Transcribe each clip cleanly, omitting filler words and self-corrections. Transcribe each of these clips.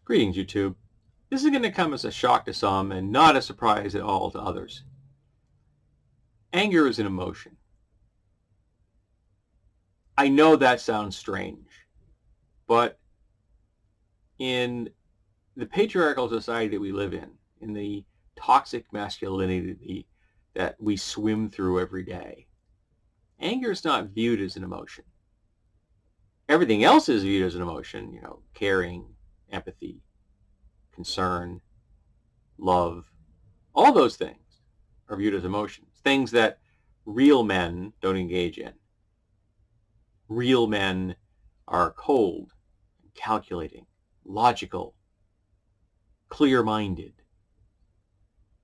Greetings, YouTube. This is going to come as a shock to some and not a surprise at all to others. Anger is an emotion. I know that sounds strange, but in the patriarchal society that we live in the toxic masculinity that we swim through every day, anger is not viewed as an emotion. Everything else is viewed as an emotion, caring, empathy, concern, love, all those things are viewed as emotions, things that real men don't engage in. Real men are cold, calculating, logical, clear-minded.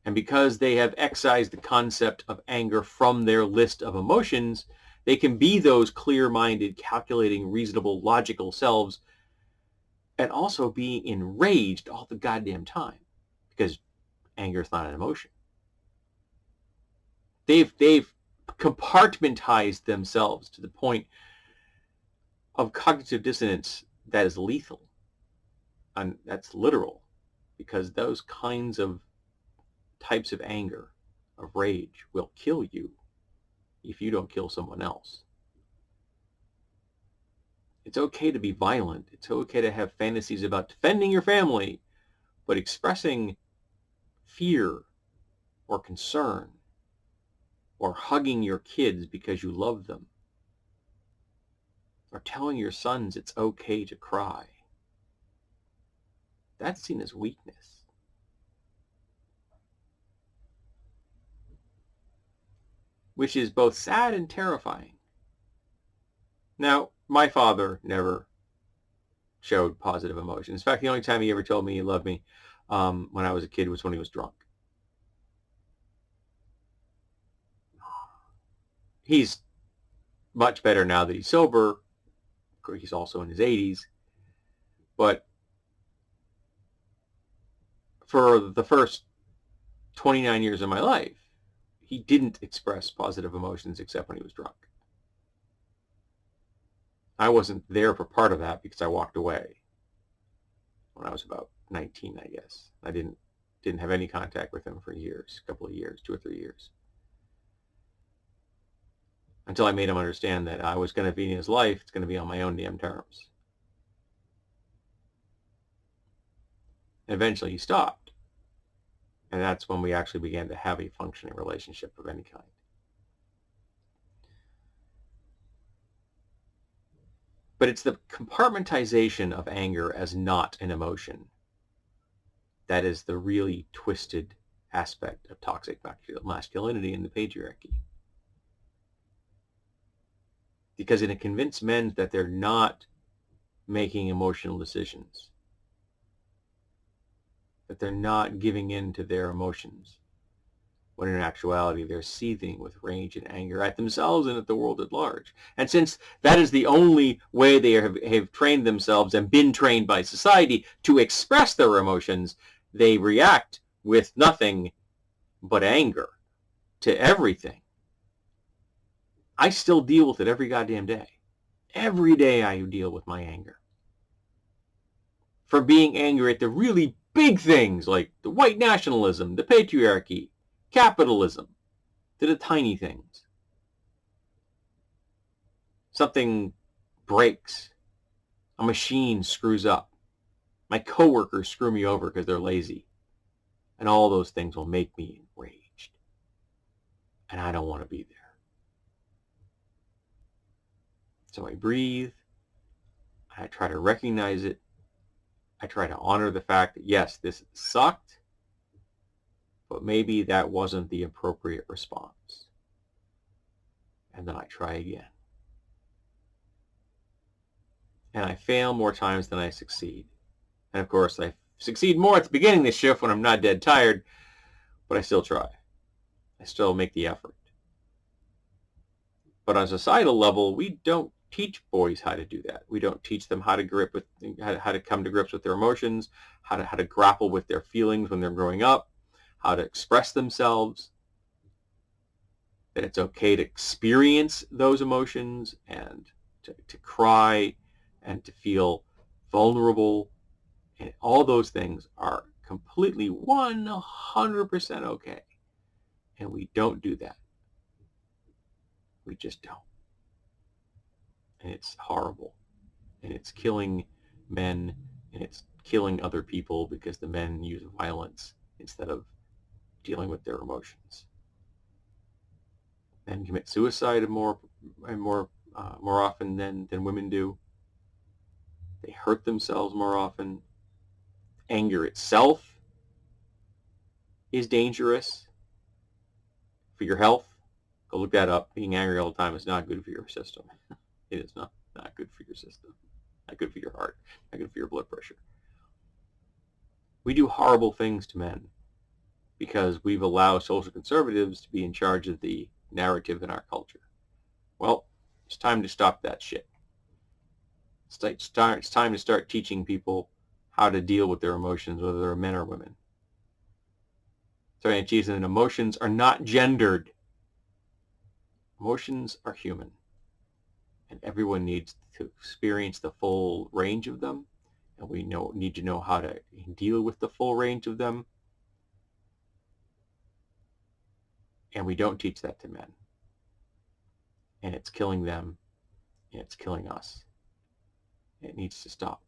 And because they have excised the concept of anger from their list of emotions, they can be those clear-minded, calculating, reasonable, logical selves and also be enraged all the goddamn time because anger is not an emotion. They've compartmentalized themselves to the point of cognitive dissonance that is lethal. And that's literal, because those kinds of types of anger, of rage, will kill you if you don't kill someone else. It's okay to be violent. It's okay to have fantasies about defending your family, but expressing fear or concern or hugging your kids because you love them, or telling your sons it's okay to cry, that's seen as weakness. Which is both sad and terrifying. Now, my father never showed positive emotions. In fact, the only time he ever told me he loved me when I was a kid was when he was drunk. He's much better now that he's sober. He's also in his 80s. But for the first 29 years of my life, he didn't express positive emotions except when he was drunk. I wasn't there for part of that because I walked away when I was about 19, I guess. I didn't have any contact with him for years, a couple of years, 2 or 3 years. Until I made him understand that I was going to be in his life, it's going to be on my own damn terms. And eventually he stopped. And that's when we actually began to have a functioning relationship of any kind. But it's the compartmentalization of anger as not an emotion that is the really twisted aspect of toxic masculinity in the patriarchy. Because it convinced men that they're not making emotional decisions, that they're not giving in to their emotions, when in actuality they're seething with rage and anger at themselves and at the world at large. And since that is the only way they have trained themselves and been trained by society to express their emotions, they react with nothing but anger to everything. I still deal with it every goddamn day. Every day I deal with my anger. For being angry at the really big things like the white nationalism, the patriarchy, capitalism, to the tiny things. Something breaks. A machine screws up. My coworkers screw me over because they're lazy. And all those things will make me enraged. And I don't want to be there. So I breathe. I try to recognize it. I try to honor the fact that, yes, this sucked, but maybe that wasn't the appropriate response. And then I try again. And I fail more times than I succeed. And of course, I succeed more at the beginning of the shift when I'm not dead tired, but I still try. I still make the effort. But on a societal level, we don't teach boys how to do that. We don't teach them how to come to grips with their emotions, how to grapple with their feelings when they're growing up, how to express themselves, that it's okay to experience those emotions and to cry and to feel vulnerable And all those things are completely 100% okay. And we don't do that. We just don't. And it's horrible. And it's killing men, and it's killing other people because the men use violence instead of dealing with their emotions. Men commit suicide more often than women do. They hurt themselves more often. Anger itself is dangerous for your health. Go look that up. Being angry all the time is not good for your system. It is not good for your system. Not good for your heart. Not good for your blood pressure. We do horrible things to men because we've allowed social conservatives to be in charge of the narrative in our culture. Well, it's time to stop that shit. It's time to start teaching people how to deal with their emotions, whether they're men or women. So, and emotions are not gendered. Emotions are human. And everyone needs to experience the full range of them. And we need to know how to deal with the full range of them. And we don't teach that to men. And it's killing them, and it's killing us. It needs to stop.